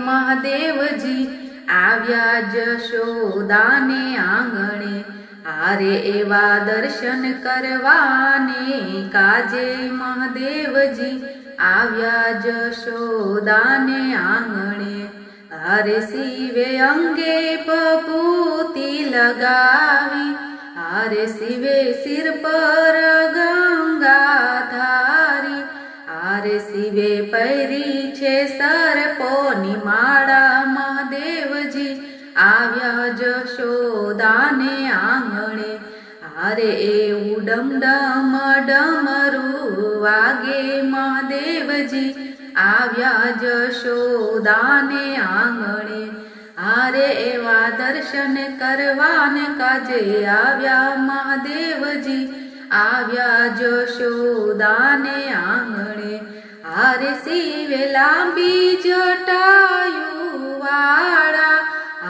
મહાદેવજી આવ્યા જશોદાને આંગણે, આરે એવા દર્શન કરવાને કાજે મહાદેવજી આવ્યા જશોદાને આંગણે, આરે શિવે અંગે પપૂતિ લગાવી, આરે શિવે શિર પર ગંગા ધારી, આરે શિવે પહેરી છે સર્પોની માળા, મહાદેવજી આવ્યા જશોદાને આંગણે, આરે એવું ડમ ડમ ડમરું વાગે, મહાદેવજી આવ્યા જશોદાને આંગણે, આરે એવા દર્શન કરવાને કાજે આવ્યા મહાદેવજી આવ્યા જશોદાને આંગણે, આરે શિવે લાંબી જટાયુ વાળા,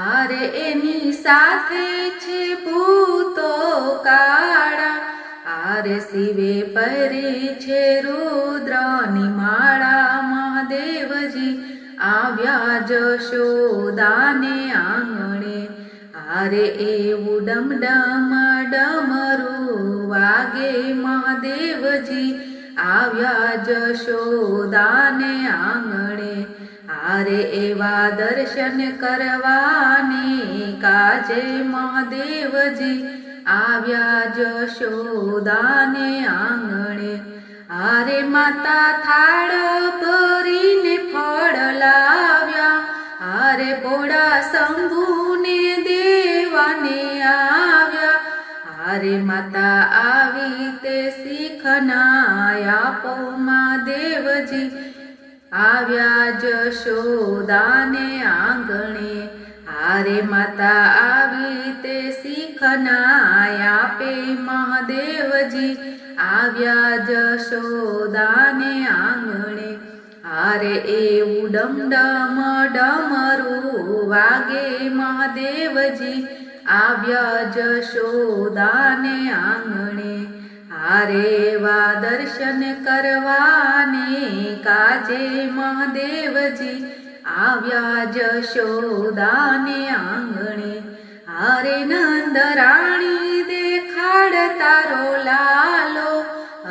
આરે એની સાથે છે ભૂતો કાળા, આરે શિવે પહેરી છે રુદ્રની માળા, મહાદેવજી આવ્યા જશોદાને આંગણે, આરે એવું ડમ ડમ ડમરું વાગે, મહાદેવજી આવ્યા જશોદાને આંગણે, આરે એવા દર્શન કરવાને કાજે મહાદેવજી આવ્યા જશોદાને આંગણે, આરે માતા થાળ ભરીને ફળ લાવ્યા, આરે ભોળા શંભુને દેવાને આવ્યા, આરે માતા આવી તે શીખના આપો, મહાદેવજી આવ્યા જશોદાને આંગણે, આરે માતા આવી તે શીખના આપે, મહાદેવજી આવ્યા જશોદાને આંગણે, આરે એવું ડમ ડમ ડમરું વાગે, મહાદેવજી આવ્યા જશોદાને આંગણે, આરે એવા દર્શન કરવાને કાજે મહાદેવજી આવ્યા જશોદાને આંગણે, આરે નંદરાણી દેખાડતા રો લાલો,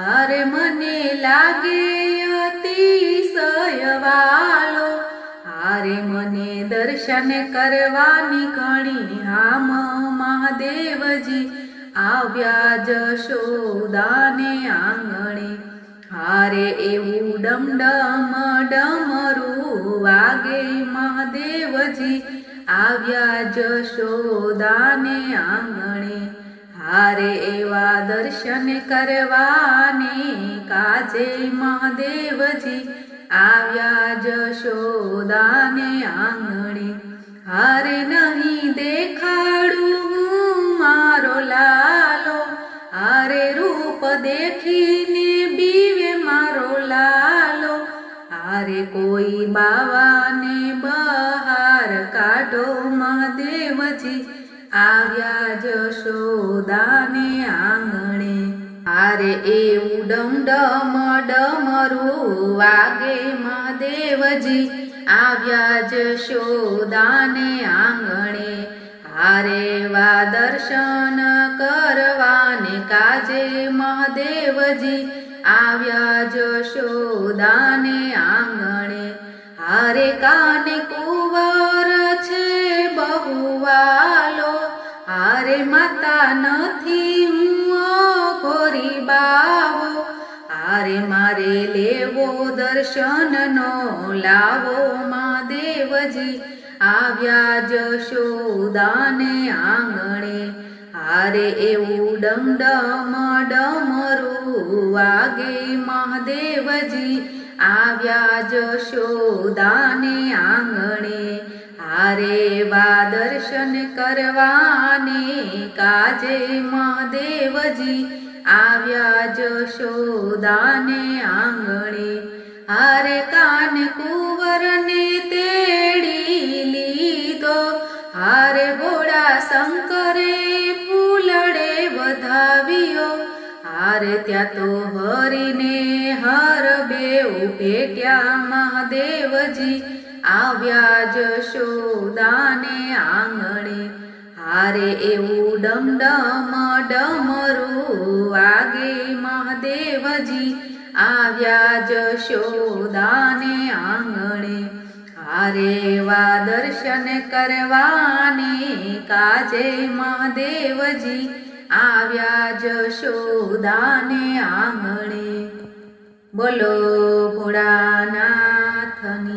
આરે મને લાગે અતિશય વાલો, આરે મને દર્શન કરવાની ઘણી હામ, મહાદેવજી આવ્યા જશોદાને આંગણે, આરે એવું ડમ ડમ ડમરું વાગે, મહાદેવજી આવ્યા જશોદાને આંગણે, આરે એવા દર્શન કરવાને કાજે મહાદેવજી આવ્યા જશોદાને આંગણે, આરે નહીં દેખાડું હું મારો લાલો, આરે રૂપ દેખીને બીવે મારો લાલો, આરે કોઈ બાવાને બહાર કાઢો, મહાદેવજી આવ્યા જશોદાને આંગણે, આરે એવું ડમ ડમ ડમરું વાગે, મહાદેવજી આવ્યા જશોદાને આંગણે, આરે એવા દર્શન કરવાને કાજે મહાદેવજી આવ્યા જશોદાને આંગણે, આરે કાને કુંવર છે બહુ વાલો, આરે માતા નથી હું ઘોરી બાવો, આરે મારે લેવો દર્શનનો લાવો, મહાદેવજી આવ્યા જશોદાને આંગણે, આરે એવું ડમ ડમ ડમરું વાગે, મહાદેવજી આવ્યા જશોદાને આંગણે, આરે એવા દર્શન કરવાને કાજે મહાદેવજી આવ્યા જશોદાને આંગણે, આરે કાન કુંવરને તેડી લીધો, આરે ભોળા શંકરે ફૂલડે વધાવ્યો, આરે ત્યાં તો હરીને હર બેઉ ભેટ્યા, મહાદેવજી આવ્યા જશોદાને આંગણે. હારે એવું ડમડમ ડમરું વાગે મહાદેવજી આવ્યા જશોદાને આંગણે. હારે એવા દર્શન કરવાને કાજે મહાદેવજી આવ્યા જશોદાને આંગણે. બોલો ભોળાનાથની